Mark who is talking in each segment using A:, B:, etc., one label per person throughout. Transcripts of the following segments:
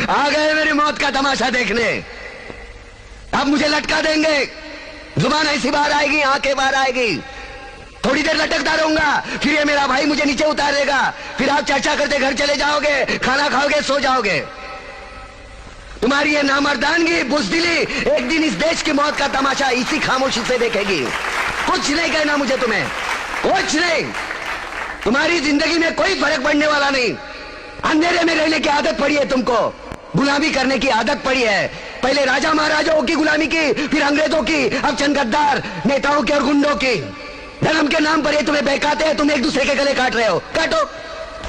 A: आ गए मेरी मौत का तमाशा देखने। अब मुझे लटका देंगे, जुबान ऐसी बाहर आएगी, आंखें बाहर आएगी, थोड़ी देर लटकता रहूंगा, फिर ये मेरा भाई मुझे नीचे उतारेगा, फिर आप चर्चा करते घर चले जाओगे, खाना खाओगे, सो जाओगे। तुम्हारी ये नामर्दानगी, बुज़दिली एक दिन इस देश की मौत का तमाशा इसी खामोशी से देखेगी। कुछ नहीं कहना मुझे, तुम्हें कुछ नहीं। तुम्हारी जिंदगी में कोई फर्क पड़ने वाला नहीं। अंधेरे में रहने की आदत पड़ी है तुमको, गुलामी करने की आदत पड़ी है। पहले राजा महाराजाओं की गुलामी की, फिर अंग्रेजों की, अब चंद गद्दार नेताओं की और गुंडों की। धर्म के नाम पर ये तुम्हें बहकाते हैं, तुम एक दूसरे के गले काट रहे हो। काटो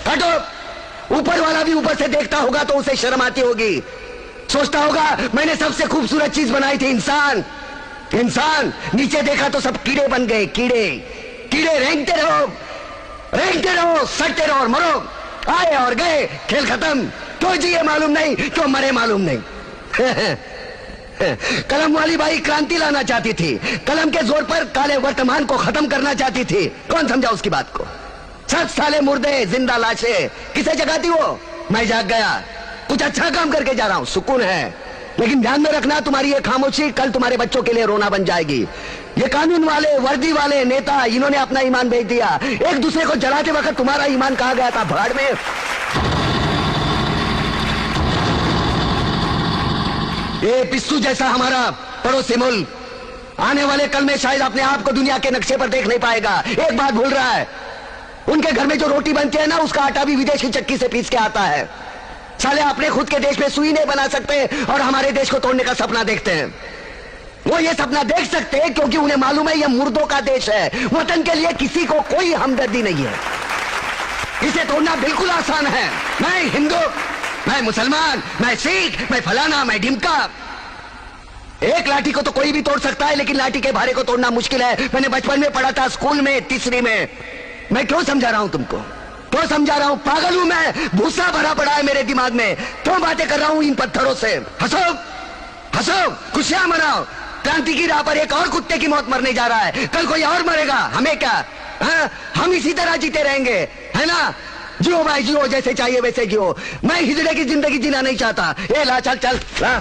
A: काटो। ऊपर वाला भी ऊपर से देखता होगा तो उसे शर्म आती होगी, सोचता होगा मैंने सबसे खूबसूरत चीज बनाई थी, इंसान। इंसान नीचे देखा तो सब कीड़े बन गए, कीड़े कीड़े। रेंगते रहो, सटते रहो और मरो। आए और गए, खेल खत्म। क्यों जिए मालूम नहीं, क्यों मरे मालूम नहीं। कलम वाली बाई क्रांति लाना चाहती थी, कलम के जोर पर काले वर्तमान को खत्म करना चाहती थी। कौन समझा उसकी बात को? 7 साले मुर्दे, जिंदा लाशें किसे जगाती वो? मैं जाग गया, कुछ अच्छा काम करके जा रहा हूं, सुकून है। लेकिन ध्यान में रखना, तुम्हारी ये खामोशी कल तुम्हारे बच्चों के लिए रोना बन जाएगी। ये कानून वाले, वर्दी वाले नेता, इन्होंने अपना ईमान बेच दिया। एक दूसरे को जलाते वक्त तुम्हारा ईमान कहां गया था? भाड़ में। ये पिस्सू जैसा हमारा पड़ोसी मुल्क आने वाले कल में शायद अपने आप को दुनिया के नक्शे पर देख नहीं पाएगा। एक बात भूल रहा है, उनके घर में जो रोटी बनती है ना, उसका आटा भी विदेशी चक्की से पीस के आता है। साले अपने खुद के देश में सुई नहीं बना सकते और हमारे देश को तोड़ने का सपना देखते हैं। वो ये सपना देख सकते हैं क्योंकि उन्हें मालूम है ये मुर्दों का देश है। वतन के लिए किसी को कोई हमदर्दी नहीं है। इसे तोड़ना बिल्कुल आसान है। मैं हिंदू, मैं मुसलमान, मैं सिख, मैं फलाना, मैं ढिमका। एक लाठी को तो कोई भी तोड़ सकता है, लेकिन लाठी के भारे को तोड़ना मुश्किल है। मैंने बचपन में पढ़ा था, स्कूल में, तीसरी में। मैं क्यों समझा रहा हूं तुमको? क्यों समझा रहा हूं? पागल हूं मैं? भूसा भरा पड़ा है मेरे दिमाग में। क्यों बातें कर रहा हूं इन पत्थरों से? हंसो हंसो, खुशियां मनाओ। क्रांति की राह पर एक और कुत्ते की मौत मरने जा रहा है, कल कोई और मरेगा। हमें क्या? हम इसी तरह जीते रहेंगे, है ना? जियो भाई जियो, जैसे चाहिए वैसे जियो। मैं हिजड़े की जिंदगी जीना नहीं चाहता। ए ला, चल चल ला।